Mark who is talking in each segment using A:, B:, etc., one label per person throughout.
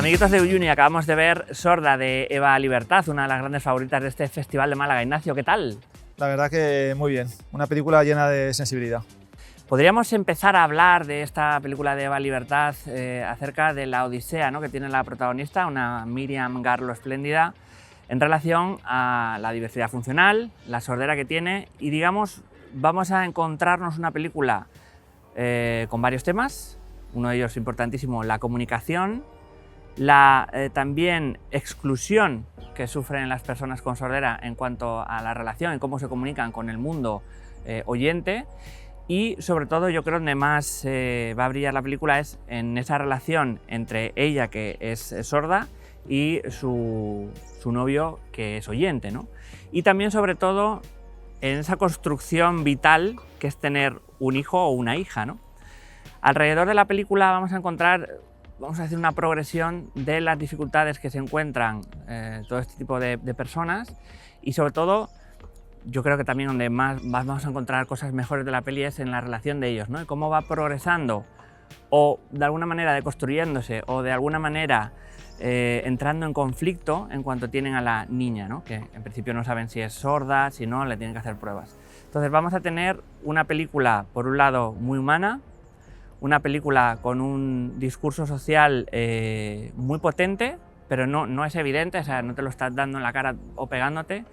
A: Amiguitos de Uyuni, acabamos de ver Sorda de Eva Libertad, una de las grandes favoritas de este Festival de Málaga. Ignacio, ¿qué tal?
B: La verdad que muy bien, una película llena de sensibilidad.
A: Podríamos empezar a hablar de esta película de Eva Libertad acerca de la odisea, ¿no?, que tiene la protagonista, una Miriam Garlo espléndida, en relación a la diversidad funcional, la sordera que tiene y, digamos, vamos a encontrarnos una película con varios temas, uno de ellos importantísimo, la comunicación, la también exclusión que sufren las personas con sordera en cuanto a la relación, en cómo se comunican con el mundo oyente y, sobre todo, yo creo donde más va a brillar la película es en esa relación entre ella, que es sorda, y su novio, que es oyente, ¿no? Y también, sobre todo, en esa construcción vital que es tener un hijo o una hija, ¿no? Alrededor de la película vamos a encontrar, vamos a decir, una progresión de las dificultades que se encuentran todo este tipo de personas y, sobre todo, yo creo que también donde más vamos a encontrar cosas mejores de la peli es en la relación de ellos, ¿no? Y cómo va progresando o de alguna manera deconstruyéndose o de alguna manera entrando en conflicto en cuanto tienen a la niña, ¿no?, que en principio no saben si es sorda, si no, le tienen que hacer pruebas. Entonces vamos a tener una película, por un lado, muy humana, una película con un discurso social muy potente, pero no es evidente, o sea, no te lo estás dando en la cara o pegándote,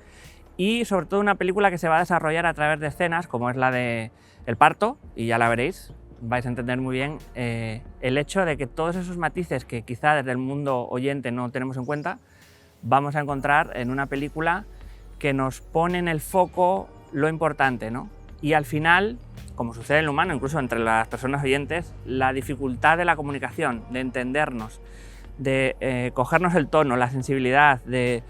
A: y sobre todo una película que se va a desarrollar a través de escenas como es la de el parto, y ya la veréis, vais a entender muy bien el hecho de que todos esos matices que quizá desde el mundo oyente no tenemos en cuenta, vamos a encontrar en una película que nos pone en el foco lo importante, ¿no? Y al final, como sucede en lo humano, incluso entre las personas oyentes, la dificultad de la comunicación, de entendernos, de cogernos el tono, la sensibilidad, de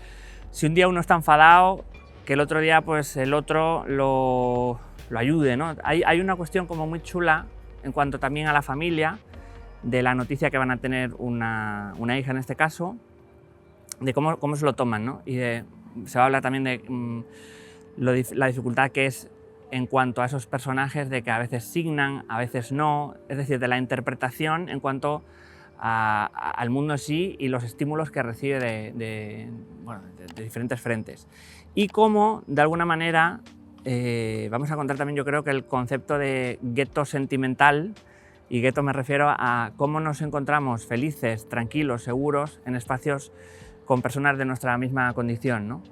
A: si un día uno está enfadado, que el otro día pues el otro lo ayude, ¿no? Hay una cuestión como muy chula en cuanto también a la familia, de la noticia que van a tener una hija en este caso, de cómo se lo toman, ¿no? Y se va a hablar también de la dificultad que es en cuanto a esos personajes, de que a veces signan, a veces no, es decir, de la interpretación en cuanto al mundo en sí y los estímulos que recibe de diferentes frentes. Y cómo, de alguna manera, vamos a encontrar también, yo creo, que el concepto de gueto sentimental, y gueto me refiero a cómo nos encontramos felices, tranquilos, seguros en espacios con personas de nuestra misma condición, ¿no?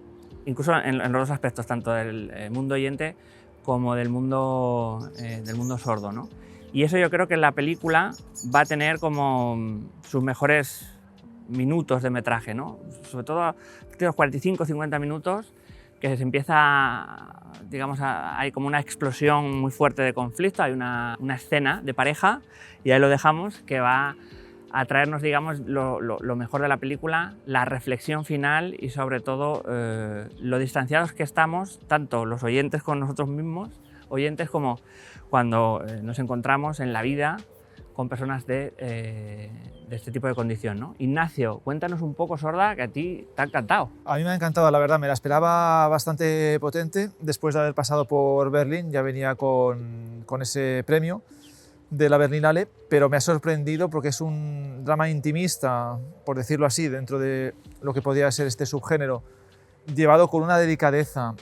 A: Incluso en los dos aspectos, tanto del mundo oyente como del mundo sordo, ¿no? Y eso yo creo que la película va a tener como sus mejores minutos de metraje, ¿no? Sobre todo a partir de los 45-50 minutos, que se empieza, digamos, hay como una explosión muy fuerte de conflicto, hay una escena de pareja, y ahí lo dejamos, que va a traernos, digamos, lo mejor de la película, la reflexión final y, sobre todo, lo distanciados que estamos, tanto los oyentes con nosotros mismos, oyentes, como cuando nos encontramos en la vida con personas de este tipo de condición, ¿no? Ignacio, cuéntanos un poco, Sorda, que a ti te ha encantado.
B: A mí me ha encantado, la verdad, me la esperaba bastante potente. Después de haber pasado por Berlín, ya venía con ese premio de la Berlinale, pero me ha sorprendido porque es un drama intimista, por decirlo así, dentro de lo que podría ser este subgénero, llevado con una delicadeza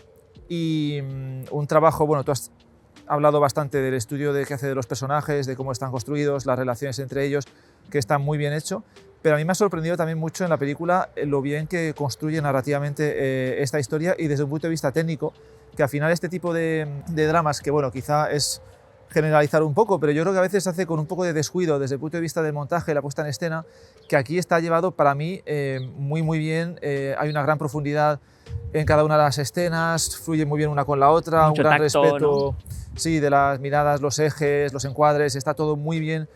B: y un trabajo. Bueno, tú has hablado bastante del estudio que hace de los personajes, de cómo están construidos, las relaciones entre ellos, que está muy bien hecho, pero a mí me ha sorprendido también mucho en la película lo bien que construye narrativamente esta historia, y desde un punto de vista técnico, que al final este tipo de dramas, que bueno, quizá es generalizar un poco, pero yo creo que a veces se hace con un poco de descuido desde el punto de vista del montaje, la puesta en escena, que aquí está llevado para mí muy bien. Hay una gran profundidad en cada una de las escenas, fluye muy bien una con la otra,
A: mucho
B: un gran
A: tacto,
B: respeto,
A: ¿no?,
B: sí, de las miradas, los ejes, los encuadres, está todo muy bien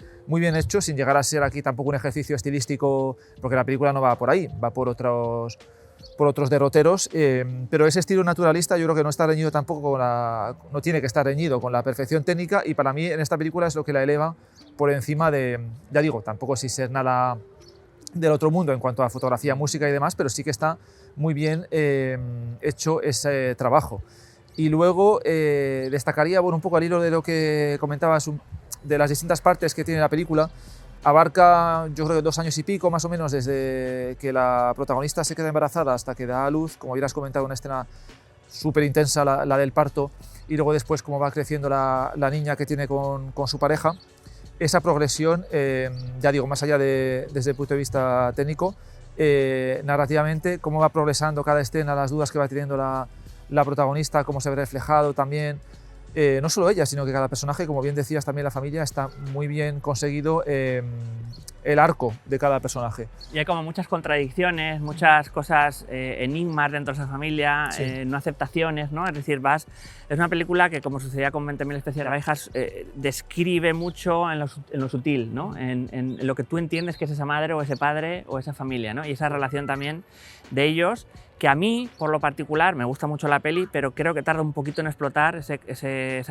B: hecho, sin llegar a ser aquí tampoco un ejercicio estilístico, porque la película no va por ahí, va por otros derroteros, pero ese estilo naturalista yo creo que no está reñido tampoco no tiene que estar reñido con la perfección técnica, y para mí en esta película es lo que la eleva por encima de, ya digo, tampoco sin ser nada del otro mundo en cuanto a fotografía, música y demás, pero sí que está muy bien hecho ese trabajo. Y luego destacaría, bueno, un poco al hilo de lo que comentabas, de las distintas partes que tiene la película, Abarca, yo creo que 2 años y pico más o menos, desde que la protagonista se queda embarazada hasta que da a luz, como hubieras comentado, una escena súper intensa, la del parto, y luego después cómo va creciendo la niña que tiene con su pareja. Esa progresión, ya digo, más allá desde el punto de vista técnico, narrativamente, cómo va progresando cada escena, las dudas que va teniendo la protagonista, cómo se ve reflejado también. No solo ella, sino que cada personaje, como bien decías, también la familia, está muy bien conseguido el arco de cada personaje.
A: Y hay como muchas contradicciones, muchas cosas, enigmas dentro de esa familia,
B: Sí.
A: no aceptaciones, ¿no? Es decir, es una película que, como sucedía con 20.000 especies de abejas, describe mucho en lo sutil, ¿no? En lo que tú entiendes que es esa madre o ese padre o esa familia, ¿no? Y esa relación también de ellos, que a mí, por lo particular, me gusta mucho la peli, pero creo que tarda un poquito en explotar esa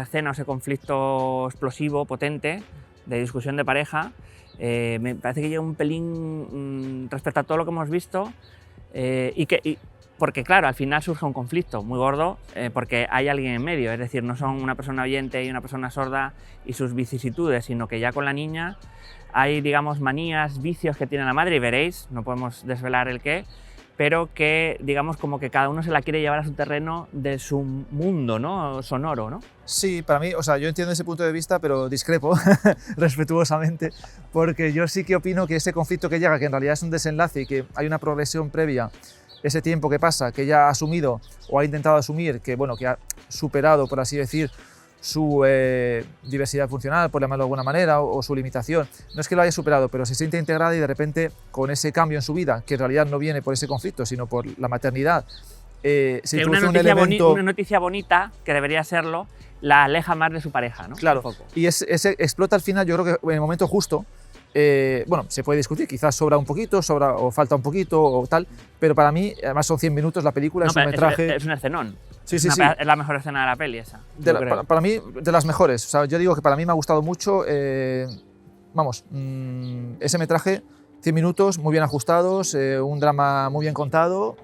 A: escena o ese conflicto explosivo, potente, de discusión de pareja. Me parece que llega un pelín respecto a todo lo que hemos visto, porque claro, al final surge un conflicto muy gordo, porque hay alguien en medio, es decir, no son una persona oyente y una persona sorda y sus vicisitudes, sino que ya con la niña hay, digamos, manías, vicios que tiene la madre, y veréis, no podemos desvelar el qué, pero que, digamos, como que cada uno se la quiere llevar a su terreno de su mundo, ¿no? Sonoro, ¿no?
B: Sí, para mí, o sea, yo entiendo ese punto de vista, pero discrepo respetuosamente, porque yo sí que opino que ese conflicto que llega, que en realidad es un desenlace y que hay una progresión previa, ese tiempo que pasa, que ella ha asumido o ha intentado asumir, que, bueno, que ha superado, por así decir, su diversidad funcional, por llamarlo de alguna manera, o su limitación. No es que lo haya superado, pero se siente integrada y de repente con ese cambio en su vida, que en realidad no viene por ese conflicto, sino por la maternidad, se introduce un elemento...
A: Una noticia bonita, que debería serlo, la aleja más de su pareja, ¿no?
B: Claro, y ese explota al final, yo creo que en el momento justo. Bueno, se puede discutir, quizás sobra un poquito, o falta un poquito o tal, pero para mí, además son 100 minutos la película,
A: no,
B: es un metraje...
A: Es un escenón.
B: Sí,
A: sí. Es la mejor escena de la peli esa.
B: Para mí, de las mejores. O sea, yo digo que para mí me ha gustado mucho, vamos, ese metraje, 100 minutos, muy bien ajustados, un drama muy bien contado.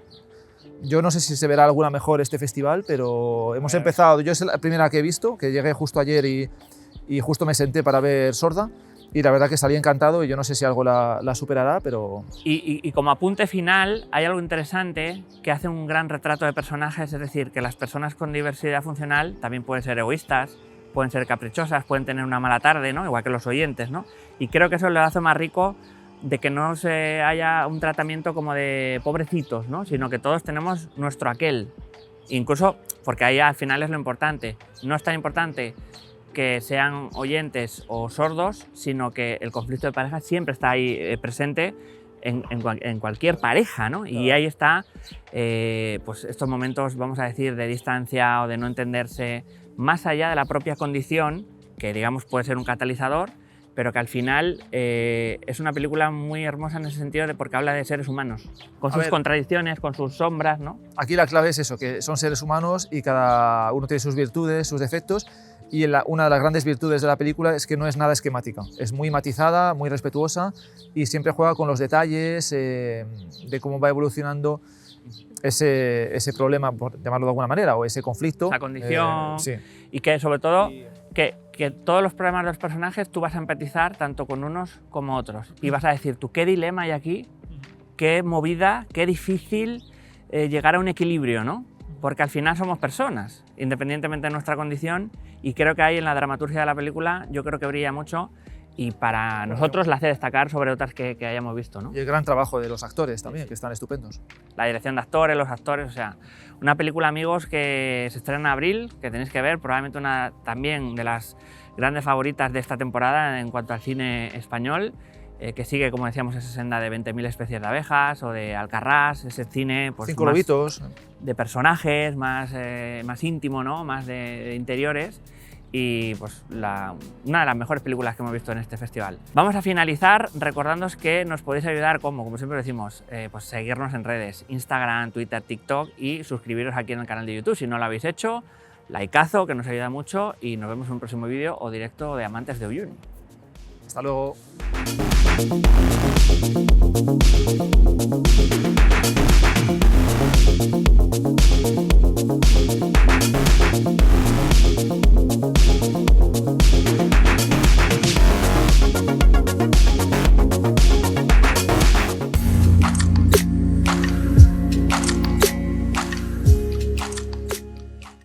B: Yo no sé si se verá alguna mejor este festival, pero hemos empezado, yo es la primera que he visto, que llegué justo ayer y justo me senté para ver Sorda, y la verdad que salí encantado y yo no sé si algo la superará, pero...
A: Y como apunte final, hay algo interesante que hace un gran retrato de personajes, es decir, que las personas con diversidad funcional también pueden ser egoístas, pueden ser caprichosas, pueden tener una mala tarde, ¿no? Igual que los oyentes, ¿no? Y creo que eso lo hace más rico de que no se haya un tratamiento como de pobrecitos, ¿no? Sino que todos tenemos nuestro aquel. Incluso porque ahí al final es lo importante. No es tan importante que sean oyentes o sordos, sino que el conflicto de pareja siempre está ahí presente en cualquier pareja, ¿no? Claro. Y ahí está pues estos momentos, vamos a decir, de distancia o de no entenderse, más allá de la propia condición, que digamos puede ser un catalizador, pero que al final es una película muy hermosa en ese sentido, porque habla de seres humanos, con sus contradicciones, con sus sombras, ¿no?
B: Aquí la clave es eso, que son seres humanos y cada uno tiene sus virtudes, sus defectos, y una de las grandes virtudes de la película es que no es nada esquemática, es muy matizada, muy respetuosa y siempre juega con los detalles de cómo va evolucionando ese problema, por llamarlo de alguna manera, o ese conflicto.
A: Esa condición,
B: sí.
A: Y que sobre todo que todos los problemas de los personajes tú vas a empatizar tanto con unos como otros y vas a decir tú, qué dilema hay aquí, qué movida, qué difícil llegar a un equilibrio, ¿no? Porque al final somos personas, independientemente de nuestra condición, y creo que ahí en la dramaturgia de la película yo creo que brilla mucho y para nosotros la hace destacar sobre otras que hayamos visto, ¿no?
B: Y el gran trabajo de los actores también, que están estupendos.
A: La dirección de actores, los actores, o sea, una película, amigos, que se estrena en abril, que tenéis que ver, probablemente una también de las grandes favoritas de esta temporada en cuanto al cine español, que sigue, como decíamos, esa senda de 20.000 especies de abejas o de Alcarrás, ese cine pues,
B: 5 lobitos,
A: de personajes, más íntimo, ¿no? Más de interiores, y pues una de las mejores películas que hemos visto en este festival. Vamos a finalizar recordándoos que nos podéis ayudar como siempre decimos, pues seguirnos en redes, Instagram, Twitter, TikTok, y suscribiros aquí en el canal de YouTube si no lo habéis hecho, likeazo, que nos ayuda mucho, y nos vemos en un próximo vídeo o directo de Amantes de Uyuni.
B: Hasta luego.